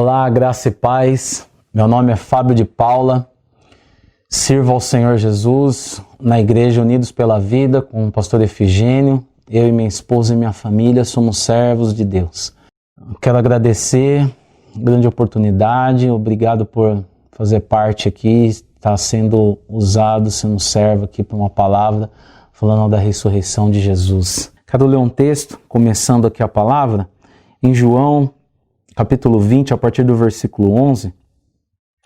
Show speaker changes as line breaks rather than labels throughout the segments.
Olá, graça e paz. Meu nome é Fábio de Paula. Sirvo ao Senhor Jesus na Igreja Unidos pela Vida com o pastor Efigênio. Eu e minha esposa e minha família somos servos de Deus. Quero agradecer, grande oportunidade. Obrigado por fazer parte aqui, estar sendo usado, sendo servo aqui para uma palavra falando da ressurreição de Jesus. Quero ler um texto, começando aqui a palavra, em João, capítulo 20, a partir do versículo 11.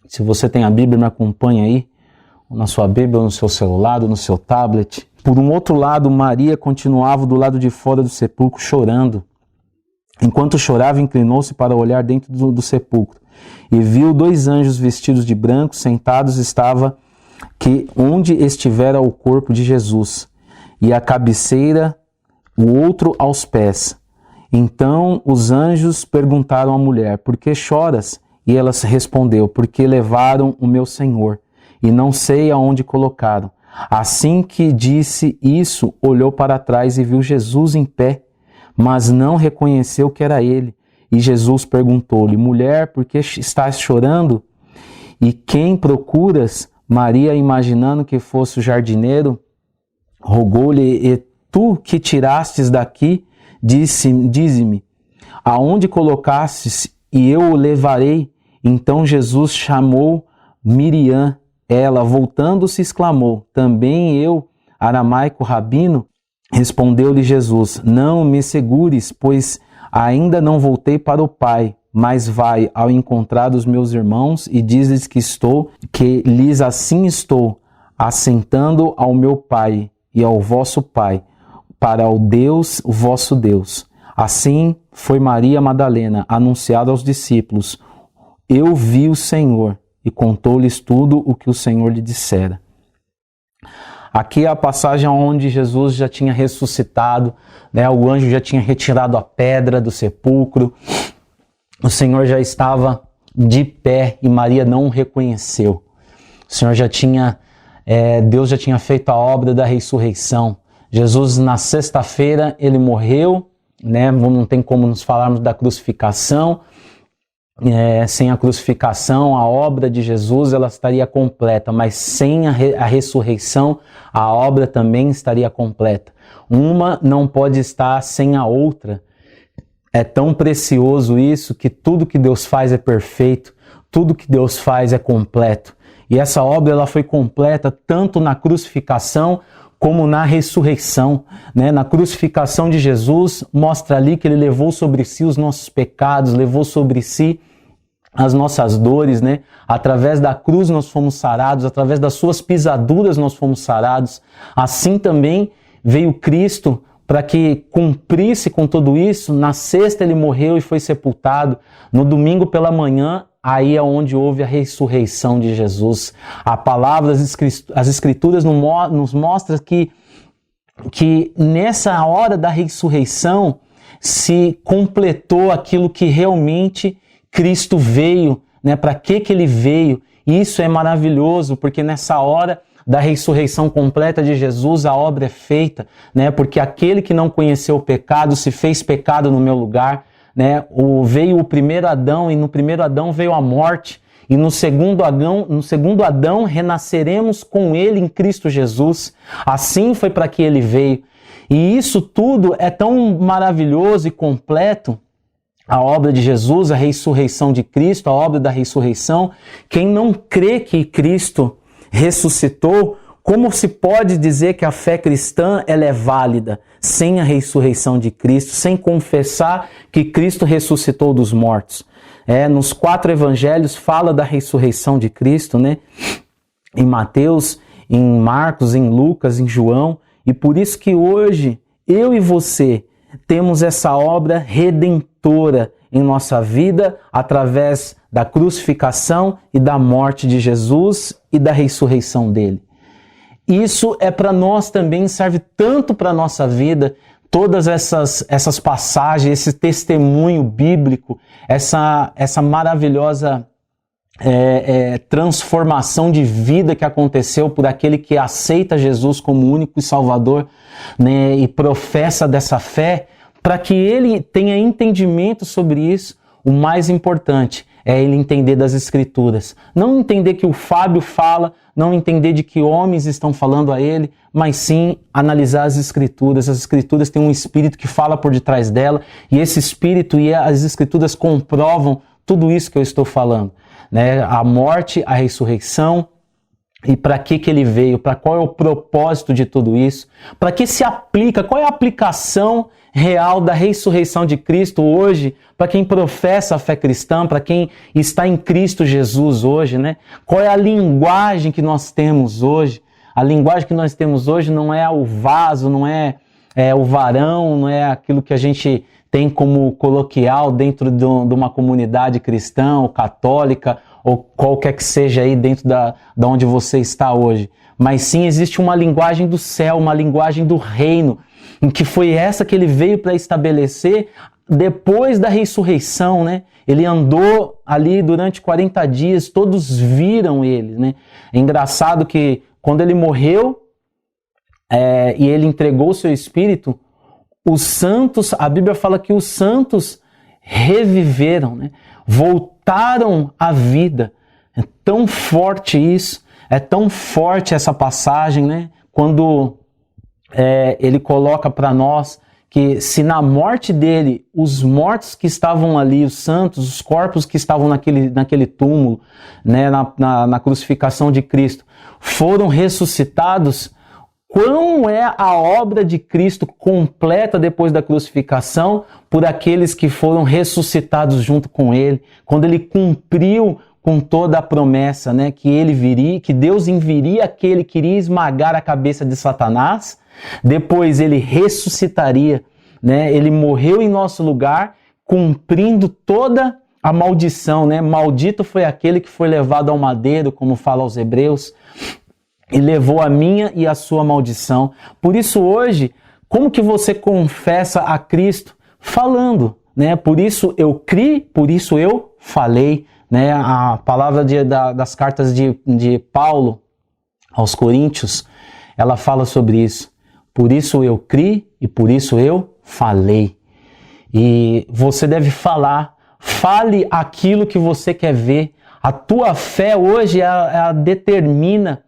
Se você tem a Bíblia, me acompanha aí, na sua Bíblia, no seu celular, no seu tablet. Por um outro lado, Maria continuava do lado de fora do sepulcro chorando. Enquanto chorava, inclinou-se para olhar dentro do sepulcro e viu 2 anjos vestidos de branco sentados onde estivera o corpo de Jesus, e a cabeceira, o outro aos pés. Então os anjos perguntaram à mulher: por que choras? E ela respondeu: porque levaram o meu Senhor, e não sei aonde colocaram. Assim que disse isso, olhou para trás e viu Jesus em pé, mas não reconheceu que era ele. E Jesus perguntou-lhe: mulher, por que estás chorando? E quem procuras? Maria, imaginando que fosse o jardineiro, rogou-lhe: e tu que tirastes daqui, dize-me, aonde colocastes, e eu o levarei. Então Jesus chamou Miriam. Ela, voltando-se, exclamou: também eu, aramaico rabino? Respondeu-lhe Jesus: não me segures, pois ainda não voltei para o Pai, mas vai ao encontrar dos meus irmãos e diz-lhes que lhes assim estou, assentando ao meu Pai e ao vosso Pai, para o Deus, o vosso Deus. Assim foi Maria Madalena anunciada aos discípulos: eu vi o Senhor, e contou-lhes tudo o que o Senhor lhe dissera. Aqui é a passagem onde Jesus já tinha ressuscitado, né? O anjo já tinha retirado a pedra do sepulcro, o Senhor já estava de pé e Maria não o reconheceu. O Senhor Deus já tinha feito a obra da ressurreição. Jesus, na sexta-feira, ele morreu, né? Não tem como nos falarmos da crucificação. Sem a crucificação, a obra de Jesus ela estaria completa, mas sem a ressurreição, a obra também estaria completa. Uma não pode estar sem a outra. É tão precioso isso, que tudo que Deus faz é perfeito, tudo que Deus faz é completo. E essa obra ela foi completa tanto na crucificação como na ressurreição, né? Na crucificação de Jesus, mostra ali que ele levou sobre si os nossos pecados, levou sobre si as nossas dores, né? Através da cruz nós fomos sarados, através das suas pisaduras nós fomos sarados. Assim também veio Cristo para que cumprisse com tudo isso. Na sexta ele morreu e foi sepultado. No domingo pela manhã, aí é onde houve a ressurreição de Jesus. A palavra, as escrituras nos mostram que nessa hora da ressurreição se completou aquilo que realmente Cristo veio, né? Para que ele veio? Isso é maravilhoso, porque nessa hora da ressurreição completa de Jesus, a obra é feita, né? Porque aquele que não conheceu o pecado se fez pecado no meu lugar, né? Veio o primeiro Adão e no primeiro Adão veio a morte, e no segundo Adão renasceremos com ele em Cristo Jesus. Assim foi para que ele veio. E isso tudo é tão maravilhoso e completo, a obra de Jesus, a ressurreição de Cristo, a obra da ressurreição. Quem não crê que Cristo ressuscitou, como se pode dizer que a fé cristã ela é válida sem a ressurreição de Cristo, sem confessar que Cristo ressuscitou dos mortos? Nos 4 evangelhos fala da ressurreição de Cristo, né? Em Mateus, em Marcos, em Lucas, em João. E por isso que hoje eu e você temos essa obra redentora em nossa vida através da crucificação e da morte de Jesus e da ressurreição dele. Isso é para nós também, serve tanto para a nossa vida, todas essas passagens, esse testemunho bíblico, essa maravilhosa transformação de vida que aconteceu por aquele que aceita Jesus como único e Salvador, né, e professa dessa fé, para que ele tenha entendimento sobre isso. O mais importante é ele entender das Escrituras. Não entender que o Fábio fala, não entender de que homens estão falando a ele, mas sim analisar as Escrituras. As Escrituras têm um Espírito que fala por detrás dela, e esse Espírito e as Escrituras comprovam tudo isso que eu estou falando, né? A morte, a ressurreição, e para que ele veio, para qual é o propósito de tudo isso, para que se aplica, qual é a aplicação real da ressurreição de Cristo hoje, para quem professa a fé cristã, para quem está em Cristo Jesus hoje, né? Qual é a linguagem que nós temos hoje? A linguagem que nós temos hoje não é o vaso, não é o varão, não é aquilo que a gente tem como coloquial dentro de uma comunidade cristã ou católica, ou qualquer que seja aí dentro da onde você está hoje. Mas sim, existe uma linguagem do céu, uma linguagem do reino, em que foi essa que ele veio para estabelecer depois da ressurreição, né? Ele andou ali durante 40 dias, todos viram ele, né? É engraçado que quando ele morreu e ele entregou o seu espírito, os santos, a Bíblia fala que os santos reviveram, né? Voltaram à vida. É tão forte isso, é tão forte essa passagem, né? Quando ele coloca para nós que se na morte dele, os mortos que estavam ali, os santos, os corpos que estavam naquele túmulo, né, na crucificação de Cristo, foram ressuscitados, quão é a obra de Cristo completa depois da crucificação por aqueles que foram ressuscitados junto com ele, quando ele cumpriu com toda a promessa, né, que ele viria, que Deus enviaria aquele que iria esmagar a cabeça de Satanás, depois ele ressuscitaria, né, ele morreu em nosso lugar, cumprindo toda a maldição, né, maldito foi aquele que foi levado ao madeiro, como fala aos Hebreus, e levou a minha e a sua maldição. Por isso hoje, como que você confessa a Cristo? Falando, né? Por isso eu criei, por isso eu falei, né? A palavra das cartas de Paulo aos Coríntios, ela fala sobre isso. Por isso eu criei e por isso eu falei. E você deve falar, fale aquilo que você quer ver. A tua fé hoje, ela determina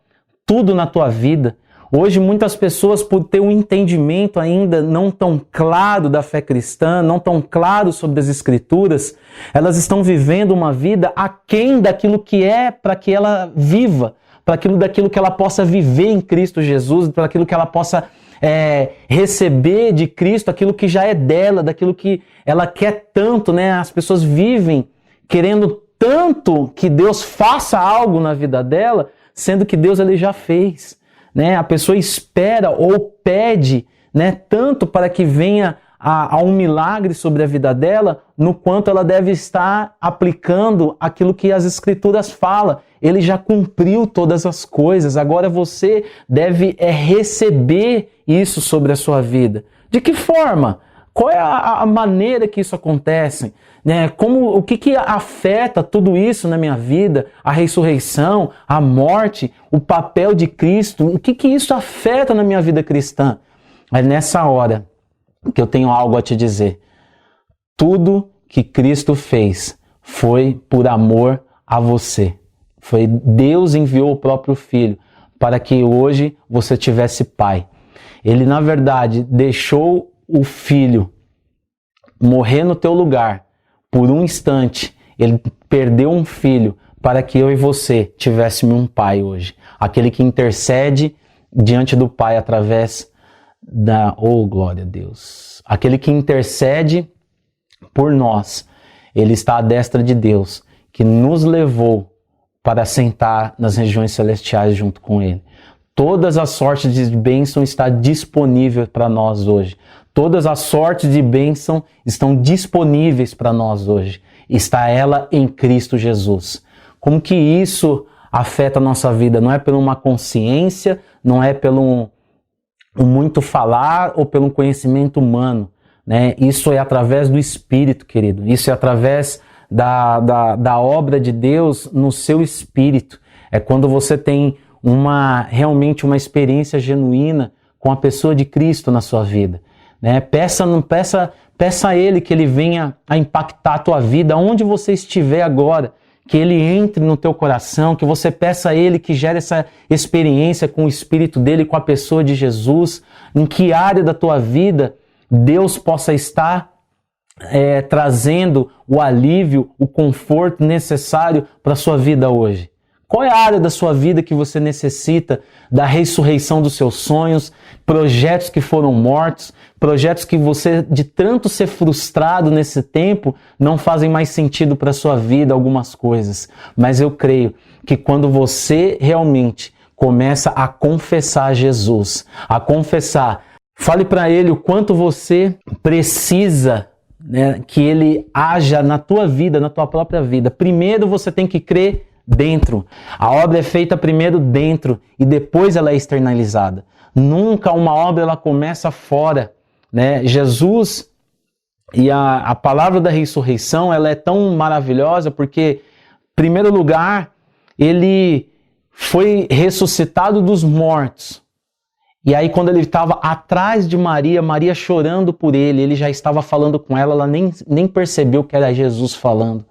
tudo na tua vida. Hoje muitas pessoas, por ter um entendimento ainda não tão claro da fé cristã, não tão claro sobre as Escrituras, elas estão vivendo uma vida aquém daquilo que é para que ela viva, daquilo que ela possa viver em Cristo Jesus, para aquilo que ela possa receber de Cristo, aquilo que já é dela, daquilo que ela quer tanto, né? As pessoas vivem querendo tanto que Deus faça algo na vida dela, sendo que Deus ele já fez, né? A pessoa espera ou pede, né, tanto para que venha a um milagre sobre a vida dela, no quanto ela deve estar aplicando aquilo que as Escrituras falam. Ele já cumpriu todas as coisas, agora você deve receber isso sobre a sua vida. De que forma? Qual é a maneira que isso acontece? Né? O que afeta tudo isso na minha vida? A ressurreição, a morte, o papel de Cristo, o que isso afeta na minha vida cristã? É nessa hora que eu tenho algo a te dizer. Tudo que Cristo fez foi por amor a você. Deus enviou o próprio Filho para que hoje você tivesse pai. Ele, na verdade, deixou o Filho morrer no teu lugar. Por um instante, ele perdeu um filho para que eu e você tivéssemos um pai hoje. Aquele que intercede diante do Pai através oh, glória a Deus. Aquele que intercede por nós. Ele está à destra de Deus, que nos levou para sentar nas regiões celestiais junto com ele. Todas as sortes de bênção está disponível para nós hoje. Todas as sortes de bênção estão disponíveis para nós hoje. Está ela em Cristo Jesus. Como que isso afeta a nossa vida? Não é por uma consciência, não é pelo um muito falar ou pelo conhecimento humano, né? Isso é através do Espírito, querido. Isso é através da obra de Deus no seu Espírito. É quando você tem realmente uma experiência genuína com a pessoa de Cristo na sua vida. Né? Peça Peça a Ele que Ele venha a impactar a tua vida, onde você estiver agora, que Ele entre no teu coração, que você peça a Ele que gere essa experiência com o Espírito dEle, com a pessoa de Jesus, em que área da tua vida Deus possa estar trazendo o alívio, o conforto necessário para a sua vida hoje. Qual é a área da sua vida que você necessita da ressurreição dos seus sonhos, projetos que foram mortos, projetos que você, de tanto ser frustrado nesse tempo, não fazem mais sentido para a sua vida, algumas coisas. Mas eu creio que quando você realmente começa a confessar Jesus, a confessar, fale para Ele o quanto você precisa, né, que Ele haja na tua vida, na tua própria vida. Primeiro você tem que crer dentro. A obra é feita primeiro dentro e depois ela é externalizada. Nunca uma obra ela começa fora, né? Jesus e a palavra da ressurreição, ela é tão maravilhosa porque, em primeiro lugar, Ele foi ressuscitado dos mortos. E aí quando Ele estava atrás de Maria, Maria chorando por Ele já estava falando com ela nem percebeu que era Jesus falando.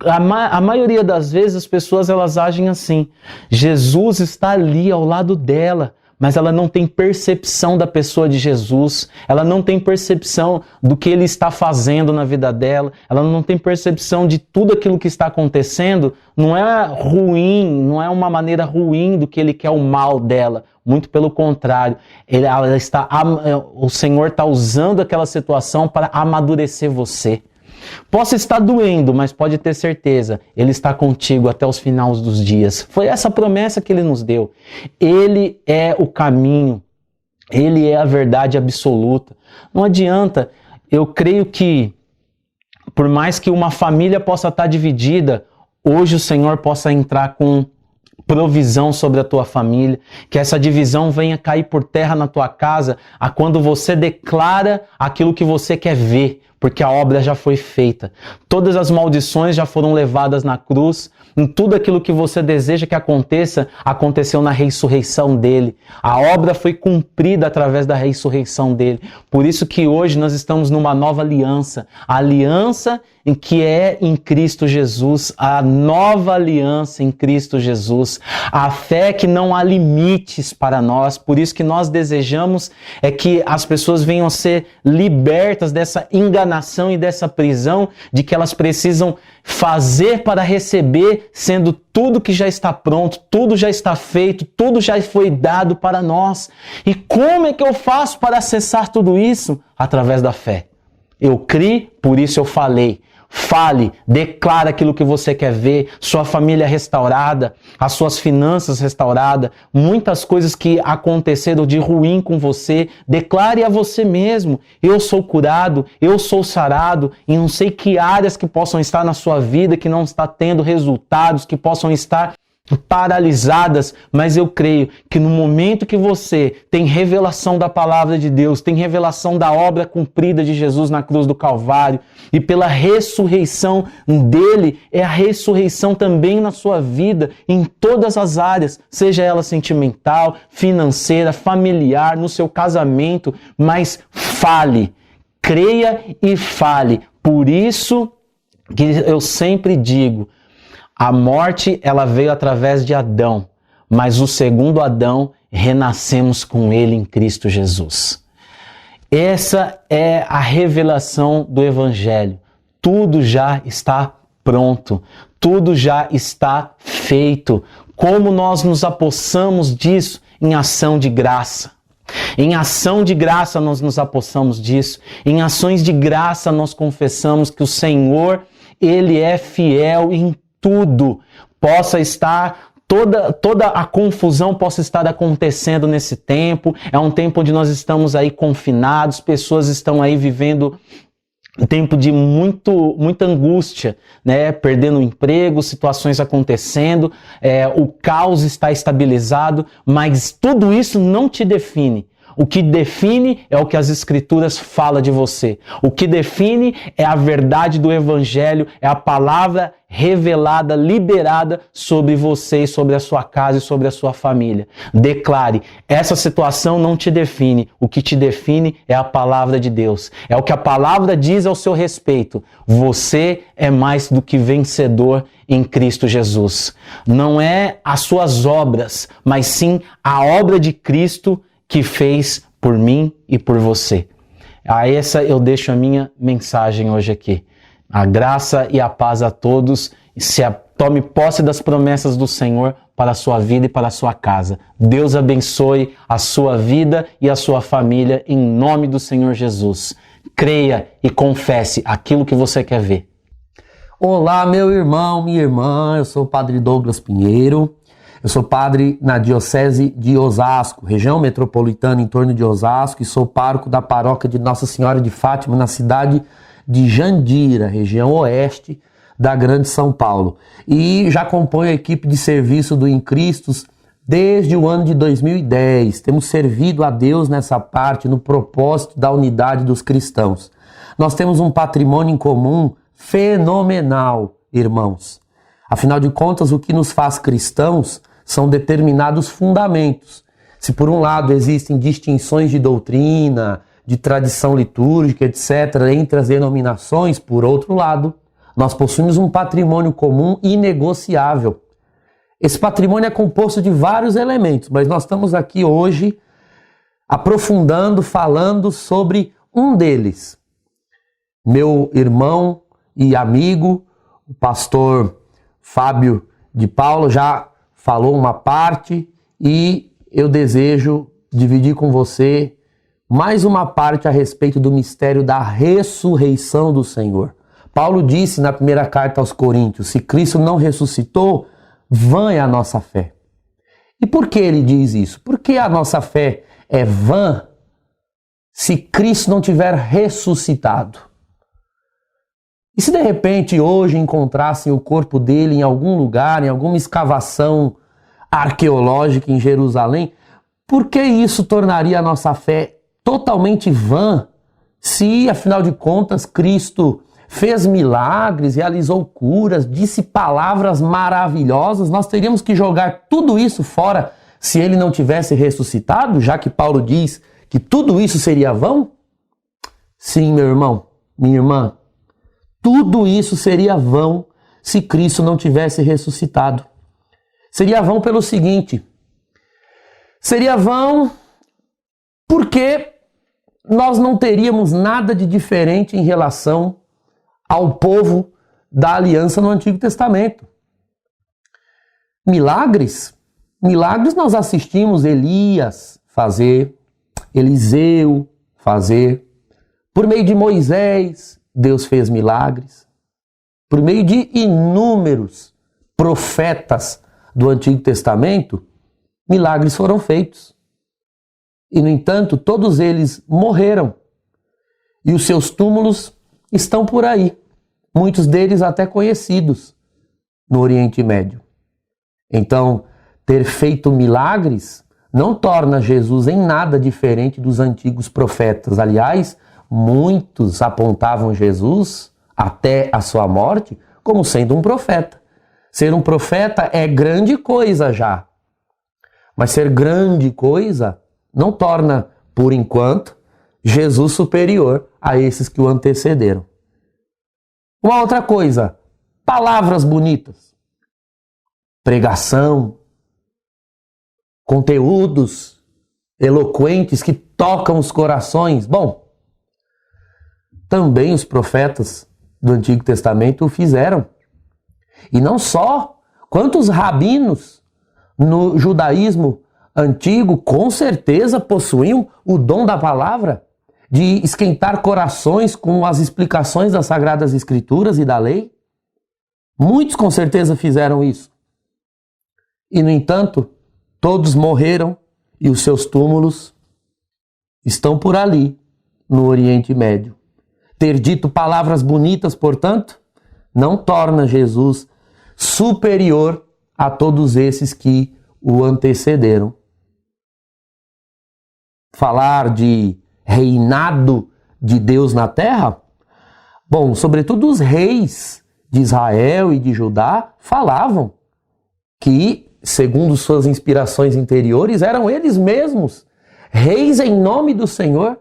A maioria das vezes as pessoas elas agem assim. Jesus está ali ao lado dela, mas ela não tem percepção da pessoa de Jesus, ela não tem percepção do que Ele está fazendo na vida dela, ela não tem percepção de tudo aquilo que está acontecendo. Não é ruim, não é uma maneira ruim do que Ele quer o mal dela, muito pelo contrário. O Senhor está usando aquela situação para amadurecer você. Possa estar doendo, mas pode ter certeza, Ele está contigo até os finais dos dias. Foi essa promessa que Ele nos deu. Ele é o caminho, Ele é a verdade absoluta. Não adianta, eu creio que, por mais que uma família possa estar dividida, hoje o Senhor possa entrar com provisão sobre a tua família, que essa divisão venha cair por terra na tua casa, a quando você declara aquilo que você quer ver, porque a obra já foi feita. Todas as maldições já foram levadas na cruz. Em tudo aquilo que você deseja que aconteça, aconteceu na ressurreição dele. A obra foi cumprida através da ressurreição dele. Por isso que hoje nós estamos numa nova aliança. A aliança em que é em Cristo Jesus. A nova aliança em Cristo Jesus. A fé que não há limites para nós. Por isso que nós desejamos é que as pessoas venham a ser libertas dessa enganação e dessa prisão de que elas precisam fazer para receber, sendo tudo que já está pronto, tudo já está feito, tudo já foi dado para nós. E como é que eu faço para acessar tudo isso? Através da fé. Eu criei, por isso eu falei. Fale, declara aquilo que você quer ver, sua família restaurada, as suas finanças restauradas, muitas coisas que aconteceram de ruim com você, declare a você mesmo, eu sou curado, eu sou sarado, e não sei que áreas que possam estar na sua vida, que não está tendo resultados, que possam estar paralisadas, mas eu creio que no momento que você tem revelação da palavra de Deus, tem revelação da obra cumprida de Jesus na cruz do Calvário, e pela ressurreição dele, é a ressurreição também na sua vida, em todas as áreas, seja ela sentimental, financeira, familiar, no seu casamento, mas fale, creia e fale. Por isso que eu sempre digo, a morte, ela veio através de Adão, mas o segundo Adão, renascemos com ele em Cristo Jesus. Essa é a revelação do Evangelho. Tudo já está pronto, tudo já está feito. Como nós nos apossamos disso? Em ação de graça. Em ação de graça nós nos apossamos disso. Em ações de graça nós confessamos que o Senhor, Ele é fiel em tudo, possa estar, toda a confusão possa estar acontecendo nesse tempo. É um tempo onde nós estamos aí confinados, pessoas estão aí vivendo um tempo de muita angústia, né? Perdendo o emprego, situações acontecendo, o caos está estabilizado, mas tudo isso não te define. O que define é o que as Escrituras falam de você. O que define é a verdade do Evangelho, é a palavra revelada, liberada sobre você, sobre a sua casa e sobre a sua família. Declare, essa situação não te define. O que te define é a palavra de Deus. É o que a palavra diz ao seu respeito. Você é mais do que vencedor em Cristo Jesus. Não é as suas obras, mas sim a obra de Cristo que fez por mim e por você. A essa eu deixo a minha mensagem hoje aqui. A graça e a paz a todos. Tome posse das promessas do Senhor para a sua vida e para a sua casa. Deus abençoe a sua vida e a sua família em nome do Senhor Jesus. Creia e confesse aquilo que você quer ver.
Olá, meu irmão, minha irmã, eu sou o Padre Douglas Pinheiro, eu sou padre na Diocese de Osasco, região metropolitana em torno de Osasco, e sou pároco da paróquia de Nossa Senhora de Fátima, na cidade de Jandira, região oeste da Grande São Paulo. E já acompanho a equipe de serviço do Em Cristos desde o ano de 2010. Temos servido a Deus nessa parte, no propósito da unidade dos cristãos. Nós temos um patrimônio em comum fenomenal, irmãos. Afinal de contas, o que nos faz cristãos são determinados fundamentos. Se por um lado existem distinções de doutrina, de tradição litúrgica, etc., entre as denominações, por outro lado, nós possuímos um patrimônio comum inegociável. Esse patrimônio é composto de vários elementos, mas nós estamos aqui hoje aprofundando, falando sobre um deles. Meu irmão e amigo, o pastor Fábio de Paula, já falou uma parte e eu desejo dividir com você mais uma parte a respeito do mistério da ressurreição do Senhor. Paulo disse na primeira carta aos Coríntios, se Cristo não ressuscitou, vã é a nossa fé. E por que ele diz isso? Porque a nossa fé é vã se Cristo não tiver ressuscitado. E se de repente hoje encontrassem o corpo dele em algum lugar, em alguma escavação arqueológica em Jerusalém, por que isso tornaria a nossa fé totalmente vã se, afinal de contas, Cristo fez milagres, realizou curas, disse palavras maravilhosas? Nós teríamos que jogar tudo isso fora se ele não tivesse ressuscitado, já que Paulo diz que tudo isso seria vão? Sim, meu irmão, minha irmã, tudo isso seria vão se Cristo não tivesse ressuscitado. Seria vão pelo seguinte, seria vão porque nós não teríamos nada de diferente em relação ao povo da aliança no Antigo Testamento. Milagres nós assistimos Elias fazer, Eliseu fazer. Por meio de Moisés, Deus fez milagres. Por meio de inúmeros profetas do Antigo Testamento, milagres foram feitos. E, no entanto, todos eles morreram. E os seus túmulos estão por aí. Muitos deles até conhecidos no Oriente Médio. Então, ter feito milagres não torna Jesus em nada diferente dos antigos profetas. Aliás, muitos apontavam Jesus, até a sua morte, como sendo um profeta. Ser um profeta é grande coisa já. Mas ser grande coisa não torna, por enquanto, Jesus superior a esses que o antecederam. Uma outra coisa, palavras bonitas, pregação, conteúdos eloquentes que tocam os corações. Bom, também os profetas do Antigo Testamento o fizeram. E não só, quantos rabinos no judaísmo antigo com certeza possuíam o dom da palavra, de esquentar corações com as explicações das Sagradas Escrituras e da lei. Muitos com certeza fizeram isso. E, no entanto, todos morreram e os seus túmulos estão por ali, no Oriente Médio. Ter dito palavras bonitas, portanto, não torna Jesus superior a todos esses que o antecederam. falar de reinado de Deus na terra? Bom, sobretudo os reis de Israel e de Judá falavam que, segundo suas inspirações interiores, eram eles mesmos reis em nome do Senhor,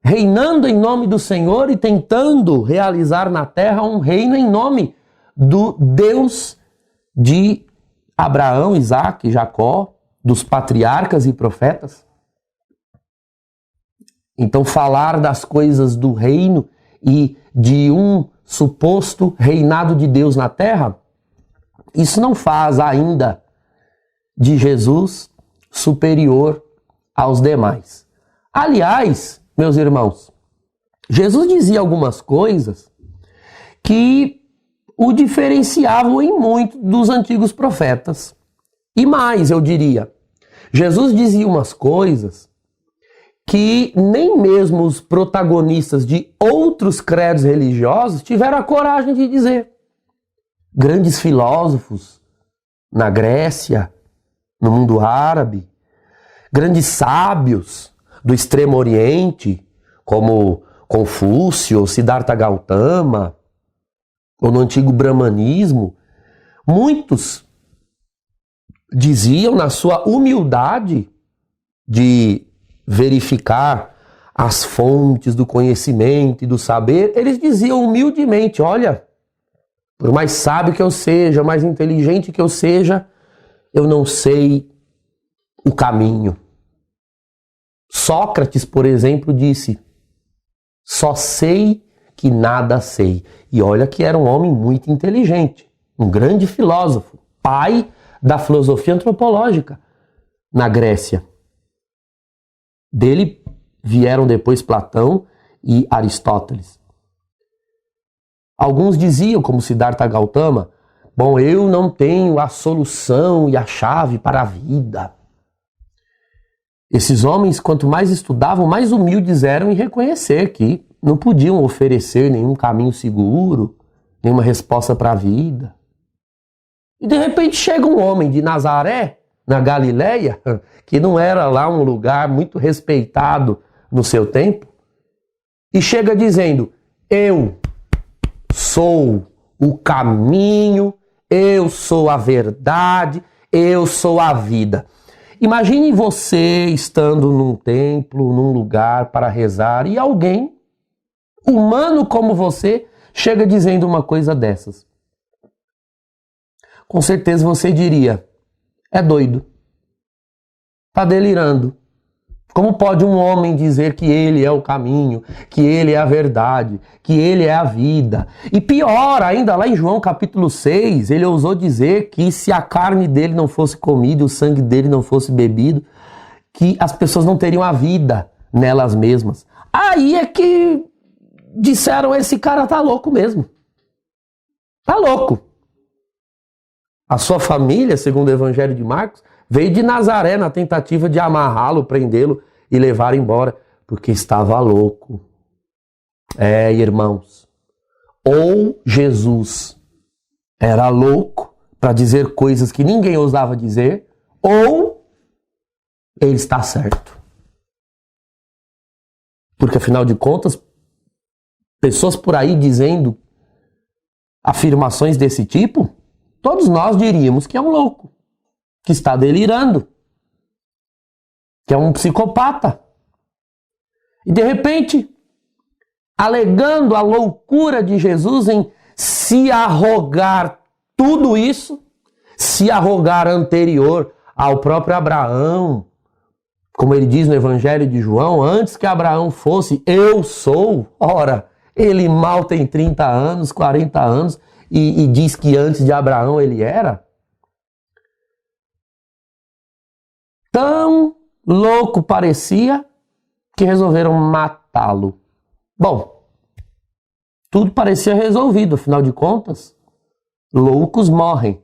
reinando em nome do Senhor e tentando realizar na terra um reino em nome do Deus de Abraão, Isaque, Jacó, dos patriarcas e profetas. Então, falar das coisas do reino e de um suposto reinado de Deus na terra, isso não faz ainda de Jesus superior aos demais. Aliás, meus irmãos, Jesus dizia algumas coisas que o diferenciavam em muito dos antigos profetas. E mais, eu diria, Jesus dizia umas coisas que nem mesmo os protagonistas de outros credos religiosos tiveram a coragem de dizer. Grandes filósofos na Grécia, no mundo árabe, grandes sábios do Extremo Oriente, como Confúcio ou Siddhartha Gautama, ou no antigo brahmanismo, muitos diziam na sua humildade de verificar as fontes do conhecimento e do saber, eles diziam humildemente, olha, por mais sábio que eu seja, mais inteligente que eu seja, eu não sei o caminho. Sócrates, por exemplo, disse, só sei que nada sei. E olha que era um homem muito inteligente, um grande filósofo, pai da filosofia antropológica na Grécia. Dele vieram depois Platão e Aristóteles. Alguns diziam, como Siddhartha Gautama, bom, eu não tenho a solução e a chave para a vida. Esses homens, quanto mais estudavam, mais humildes eram em reconhecer que não podiam oferecer nenhum caminho seguro, nenhuma resposta para a vida. E de repente chega um homem de Nazaré, na Galileia, que não era lá um lugar muito respeitado no seu tempo, e chega dizendo, eu sou o caminho, eu sou a verdade, eu sou a vida. Imagine você estando num templo, num lugar para rezar, e alguém, humano como você, chega dizendo uma coisa dessas. Com certeza você diria, é doido, está delirando. Como pode um homem dizer que ele é o caminho, que ele é a verdade, que ele é a vida? E pior, ainda lá em João capítulo 6, ele ousou dizer que se a carne dele não fosse comida e o sangue dele não fosse bebido, que as pessoas não teriam a vida nelas mesmas. Aí é que disseram, esse cara tá louco mesmo. Tá louco. A sua família, segundo o Evangelho de Marcos, veio de Nazaré na tentativa de amarrá-lo, prendê-lo e levar embora, porque estava louco. Irmãos, ou Jesus era louco para dizer coisas que ninguém ousava dizer, ou ele está certo. Porque afinal de contas, pessoas por aí dizendo afirmações desse tipo, todos nós diríamos que é um louco, que está delirando, que é um psicopata. E de repente, alegando a loucura de Jesus em se arrogar tudo isso, se arrogar anterior ao próprio Abraão, como ele diz no Evangelho de João, antes que Abraão fosse, eu sou. Ora, ele mal tem 30 anos, 40 anos, e diz que antes de Abraão ele era. Tão louco parecia que resolveram matá-lo. Bom, tudo parecia resolvido, afinal de contas, loucos morrem,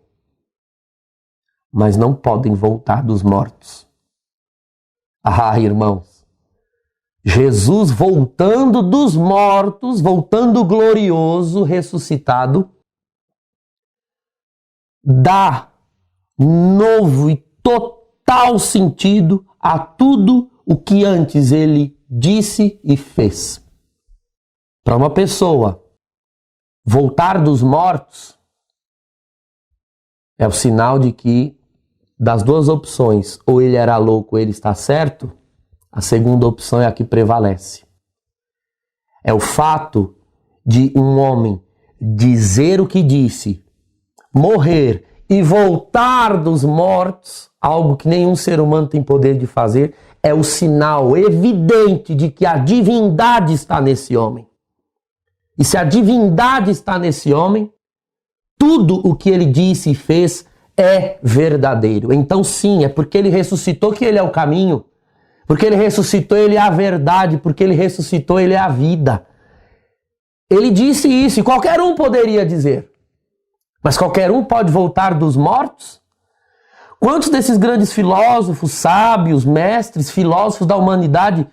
mas não podem voltar dos mortos. Ah, irmãos, Jesus voltando dos mortos, voltando glorioso, ressuscitado, dá novo e total sentido a tudo o que antes ele disse e fez. Para uma pessoa voltar dos mortos é o sinal de que, das duas opções, ou ele era louco ou ele está certo, a segunda opção é a que prevalece. É o fato de um homem dizer o que disse, morrer e voltar dos mortos, algo que nenhum ser humano tem poder de fazer, é o sinal evidente de que a divindade está nesse homem. E se a divindade está nesse homem, tudo o que ele disse e fez é verdadeiro. Então sim, é porque ele ressuscitou que ele é o caminho, porque ele ressuscitou ele é a verdade, porque ele ressuscitou ele é a vida. Ele disse isso e qualquer um poderia dizer. Mas qualquer um pode voltar dos mortos? Quantos desses grandes filósofos, sábios, mestres, filósofos da humanidade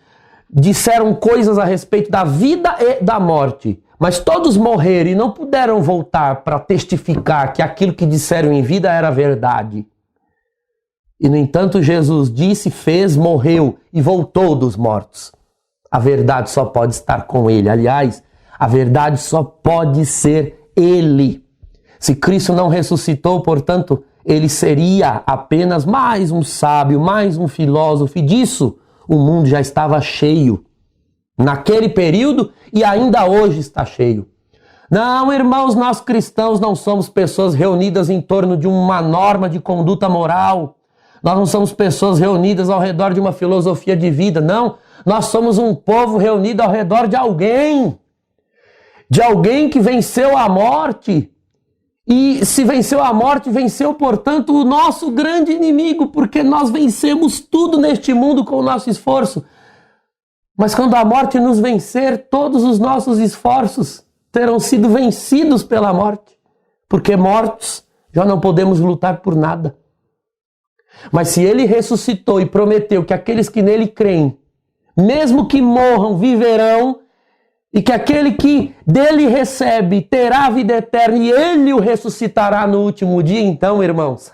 disseram coisas a respeito da vida e da morte, mas todos morreram e não puderam voltar para testificar que aquilo que disseram em vida era verdade? E no entanto Jesus disse, fez, morreu e voltou dos mortos. A verdade só pode estar com ele. Aliás, a verdade só pode ser ele. Se Cristo não ressuscitou, portanto, ele seria apenas mais um sábio, mais um filósofo, e disso o mundo já estava cheio. Naquele período e ainda hoje está cheio. Não, irmãos, nós cristãos não somos pessoas reunidas em torno de uma norma de conduta moral. Nós não somos pessoas reunidas ao redor de uma filosofia de vida, não. Nós somos um povo reunido ao redor de alguém. De alguém que venceu a morte. E se venceu a morte, venceu, portanto, o nosso grande inimigo, porque nós vencemos tudo neste mundo com o nosso esforço. Mas quando a morte nos vencer, todos os nossos esforços terão sido vencidos pela morte, porque mortos já não podemos lutar por nada. Mas se ele ressuscitou e prometeu que aqueles que nele creem, mesmo que morram, viverão, e que aquele que dele recebe terá a vida eterna e ele o ressuscitará no último dia, então, irmãos,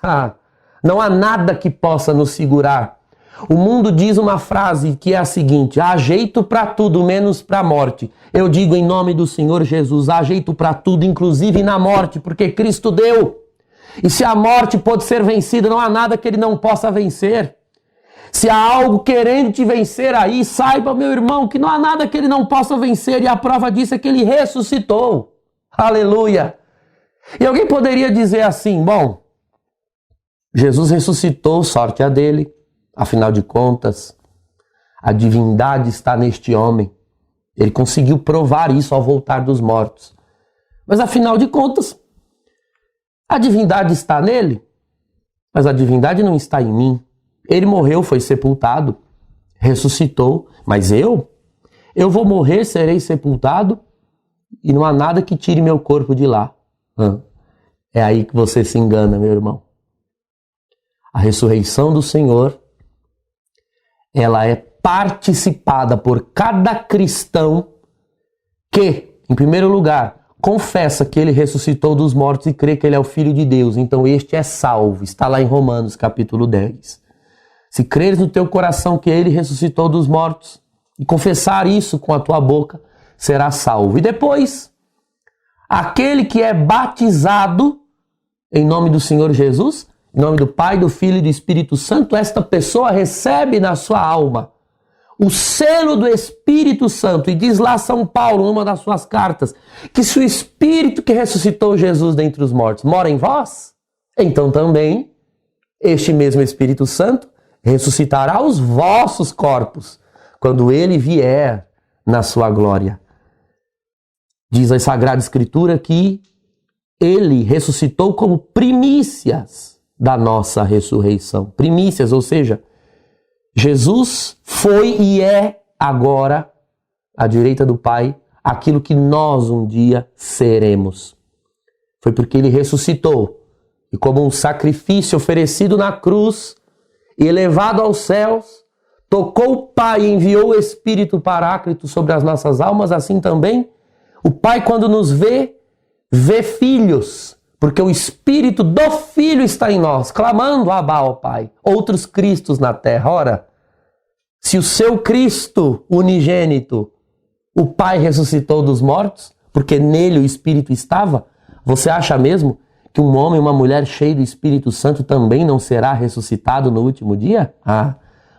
não há nada que possa nos segurar. O mundo diz uma frase que é a seguinte: há jeito para tudo, menos para a morte. Eu digo em nome do Senhor Jesus, há jeito para tudo, inclusive na morte, porque Cristo deu. E se a morte pode ser vencida, não há nada que ele não possa vencer. Se há algo querendo te vencer aí, saiba, meu irmão, que não há nada que ele não possa vencer, e a prova disso é que ele ressuscitou. Aleluia! E alguém poderia dizer assim: bom, Jesus ressuscitou, sorte a dele. Afinal de contas, a divindade está neste homem. Ele conseguiu provar isso ao voltar dos mortos. Mas afinal de contas, a divindade está nele, mas a divindade não está em mim. Ele morreu, foi sepultado, ressuscitou, mas eu vou morrer, serei sepultado e não há nada que tire meu corpo de lá. É aí que você se engana, meu irmão. A ressurreição do Senhor, ela é participada por cada cristão que, em primeiro lugar, confessa que ele ressuscitou dos mortos e crê que ele é o Filho de Deus. Então este é salvo. Está lá em Romanos capítulo 10. Se creres no teu coração que ele ressuscitou dos mortos e confessar isso com a tua boca, será salvo. E depois, aquele que é batizado em nome do Senhor Jesus, em nome do Pai, do Filho e do Espírito Santo, esta pessoa recebe na sua alma o selo do Espírito Santo. E diz lá São Paulo, numa das suas cartas, que se o Espírito que ressuscitou Jesus dentre os mortos mora em vós, então também este mesmo Espírito Santo ressuscitará os vossos corpos quando ele vier na sua glória. Diz a Sagrada Escritura que ele ressuscitou como primícias da nossa ressurreição. Primícias, ou seja, Jesus foi e é agora, à direita do Pai, aquilo que nós um dia seremos. Foi porque ele ressuscitou e como um sacrifício oferecido na cruz e elevado aos céus, tocou o Pai e enviou o Espírito Paráclito sobre as nossas almas, assim também o Pai, quando nos vê, vê filhos, porque o Espírito do Filho está em nós, clamando Abá ao Pai. Outros Cristos na terra. Ora, Se o seu Cristo unigênito, o Pai ressuscitou dos mortos, porque nele o Espírito estava, você acha mesmo que um homem e uma mulher cheio do Espírito Santo também não será ressuscitado no último dia?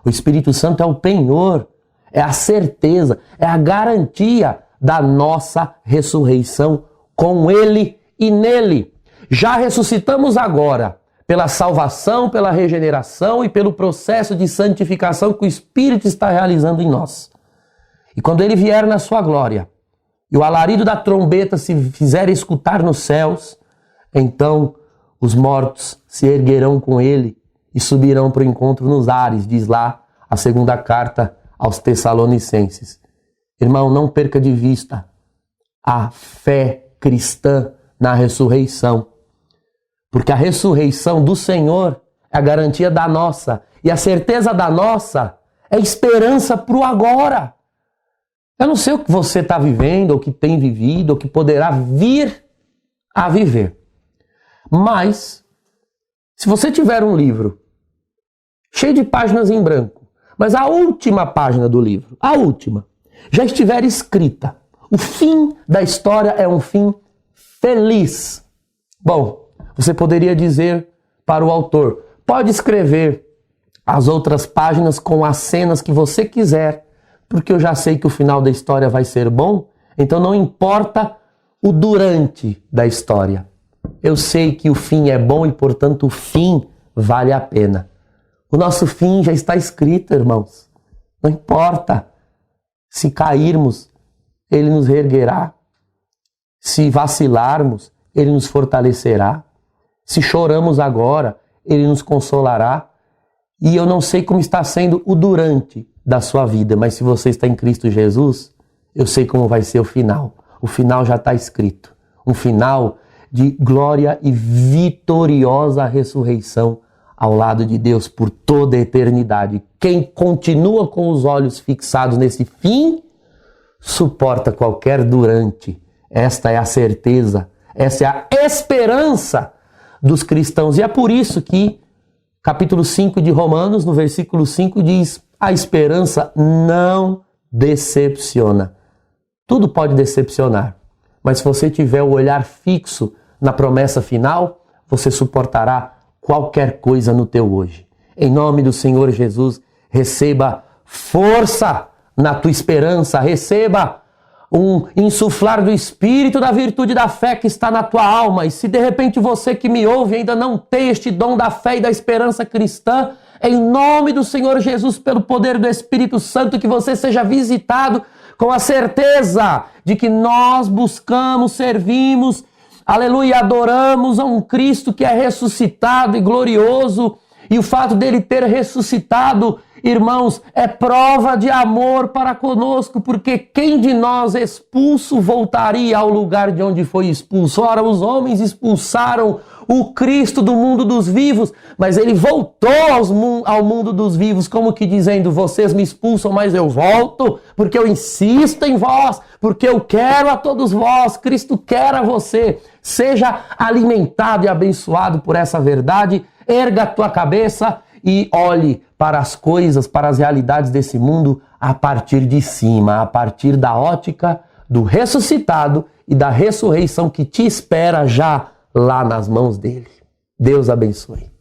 O Espírito Santo é o penhor, é a certeza, é a garantia da nossa ressurreição com ele e nele. Já ressuscitamos agora pela salvação, pela regeneração e pelo processo de santificação que o Espírito está realizando em nós. E quando ele vier na sua glória, e o alarido da trombeta se fizer escutar nos céus, então os mortos se erguerão com ele e subirão para o encontro nos ares, diz lá a segunda carta aos Tessalonicenses. Irmão, não perca de vista a fé cristã na ressurreição. Porque a ressurreição do Senhor é a garantia da nossa. E a certeza da nossa é esperança para o agora. Eu não sei o que você está vivendo, ou que tem vivido, ou que poderá vir a viver. Mas, se você tiver um livro cheio de páginas em branco, mas a última página do livro, a última, já estiver escrita, o fim da história é um fim feliz. Bom, você poderia dizer para o autor, pode escrever as outras páginas com as cenas que você quiser, porque eu já sei que o final da história vai ser bom, então não importa o durante da história. Eu sei que o fim é bom e, portanto, o fim vale a pena. O nosso fim já está escrito, irmãos. Não importa. Se cairmos, ele nos reerguerá. Se vacilarmos, ele nos fortalecerá. Se choramos agora, ele nos consolará. E eu não sei como está sendo o durante da sua vida, mas se você está em Cristo Jesus, eu sei como vai ser o final. O final já está escrito. Um final de glória e vitoriosa ressurreição ao lado de Deus por toda a eternidade. Quem continua com os olhos fixados nesse fim, suporta qualquer durante. Esta é a certeza, essa é a esperança dos cristãos. E é por isso que capítulo 5 de Romanos, no versículo 5, diz: a esperança não decepciona. Tudo pode decepcionar, mas se você tiver o olhar fixo na promessa final, você suportará qualquer coisa no teu hoje. Em nome do Senhor Jesus, receba força na tua esperança, receba um insuflar do Espírito da virtude da fé que está na tua alma. E se de repente você que me ouve ainda não tem este dom da fé e da esperança cristã, em nome do Senhor Jesus, pelo poder do Espírito Santo, que você seja visitado com a certeza de que nós buscamos, servimos, aleluia, adoramos a um Cristo que é ressuscitado e glorioso. E o fato dele ter ressuscitado, irmãos, é prova de amor para conosco, porque quem de nós expulso voltaria ao lugar de onde foi expulso? Ora, os homens expulsaram o Cristo do mundo dos vivos, mas ele voltou ao mundo dos vivos, como que dizendo: vocês me expulsam, mas eu volto, porque eu insisto em vós, porque eu quero a todos vós, Cristo quer a você. Seja alimentado e abençoado por essa verdade, erga a tua cabeça e olhe para as coisas, para as realidades desse mundo a partir de cima, a partir da ótica do ressuscitado e da ressurreição que te espera já lá nas mãos dele. Deus abençoe.